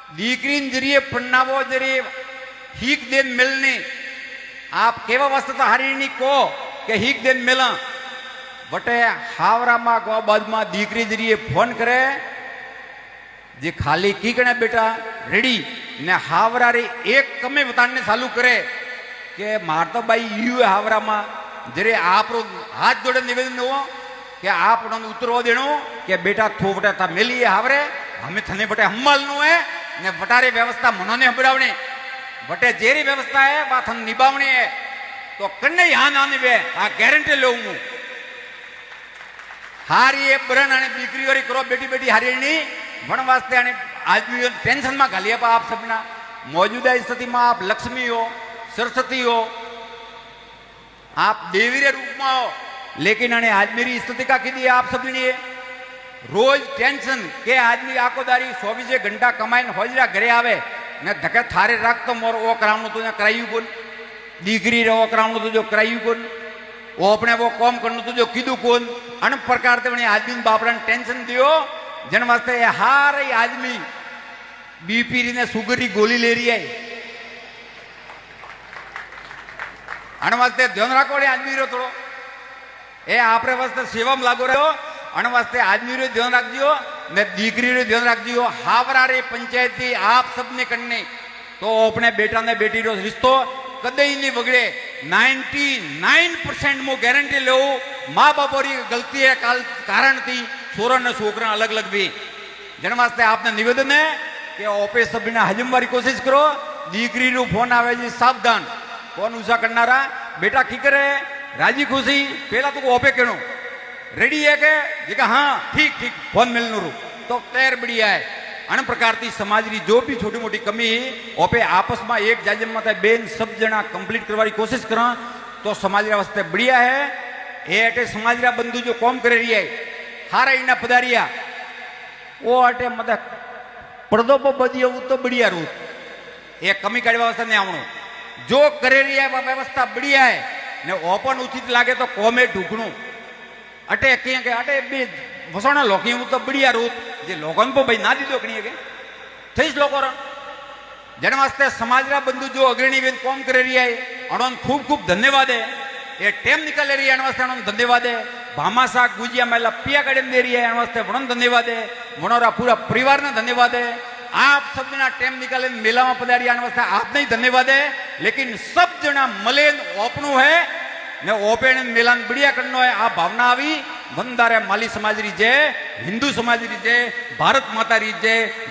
दीकरीन जरिए पन्नावो जरिए हीक देन मिलने आप केवा वस्तु तो हरिणी को के हीक देन मिला बटे हावरा मा गो बाद मा दीकरी जरिए फोन करे जे खाली की कने बेटा रेडी ने हावरा रे एक कमे बताने चालू करे के मार तो भाई यू हावरा मा जरे आप हाथ जोड़े निवेदन हो कि आप उतरवा देनो के बेटा थो बटा था मिली हावरे हमें थने बटे हम्मल नो है ने बटारे व्यवस्था मनोने हबड़ावणे बटे जेरी व्यवस्था है बात हम निभावणी है तो कन्ने यहाँ नाने वे आ गारंटी लो हूँ हारी ये बरन आने बिक्री वाली करो बेटी बेटी हरियाणी भण वास्ते आने आदमी टेंशन में घालिए पा आप सबना मौजूदा स्थिति में आप लक्ष्मी हो सरस्वती हो आप देवी रे रूप में हो लेकिन आने आदमी स्थिति का कीधी आप सब ने रोज टेंशन के आदमी आकोदारी 24 घंटा कमाईने होजरा घरे आवे ने धके थारे राख तो मोर ओ करावणो तो करायु कोन दीकरी रे ओ करावणो तो जो करायु कोन वो अपने वो कॉम करनो तो जो कीधु कोन अन प्रकार ते वणे आदमी बापराने टेंशन दियो जन वास्ते हार आदमी बीपी ने शुगर री गोली ले रही है अन वास्ते ध्यान राखो आदमी रो थोड़ो ए आपरे वास्ते सेवा में लागो रहो अन वास्ते आदमी रे ध्यान रखजियो ने दीकरी रे ध्यान रखजियो हावरा रे पंचायती आप सबने करने तो अपने बेटा ने बेटी रो रिश्तो कदे ही नहीं बगड़े 99% मो गारंटी लो माँ बाप री गलती है कारण थी छोरा ने छोकरा अलग अलग भी जन वास्ते आपने निवेदन है कि ओपे सबने हजम वाली कोशिश करो दीकरी रो फोन आवे जी सावधान फोन ऊंचा करनारा बेटा की करे राजी खुशी पहला तो ओपे कहनो रेडी है के जी हाँ ठीक ठीक फोन मिलनो रू तो तैयार बढ़िया है अन प्रकार की समाज की जो भी छोटी मोटी कमी है ओपे आपस में एक जाजम में बेन सब जना कंप्लीट करने की कोशिश करा तो समाज वास्ते बढ़िया है ये अटे समाज बंधु जो कॉम कर रही है हारा इना पधारिया वो अटे मतलब पर्दो पर बदियो तो बढ़िया रू ये कमी काढ़वा वास्ते नहीं आवणो जो करे रही है व्यवस्था बढ़िया है ने ओपन उचित लागे तो कोमे ढूकणू अटे कहीं के अटे बे भसोना लोकी तो बढ़िया रूत जे लोगन को भाई ना दीदो कहीं के थईस लोगों जन वास्ते समाज बंधु जो अग्रणी बेन कॉम कर रही है अणोन खूब खूब धन्यवाद है ये टेम निकाल रही है वास्ते अणोन धन्यवाद है भामा शाक गुजिया महिला पिया कड़म दे रही है वास्ते वणोन धन्यवाद है वणोरा पूरा परिवार ने धन्यवाद है आप सब जना टेम निकाले मेला में पधारी वास्ते आपने ही धन्यवाद है लेकिन सब जना मलेन ओपनू है ने ओपेन मेलान बढ़िया करनो है आ भावना आवी वंदारे माली समाज री जय हिंदू समाज री जय भारत माता री जय।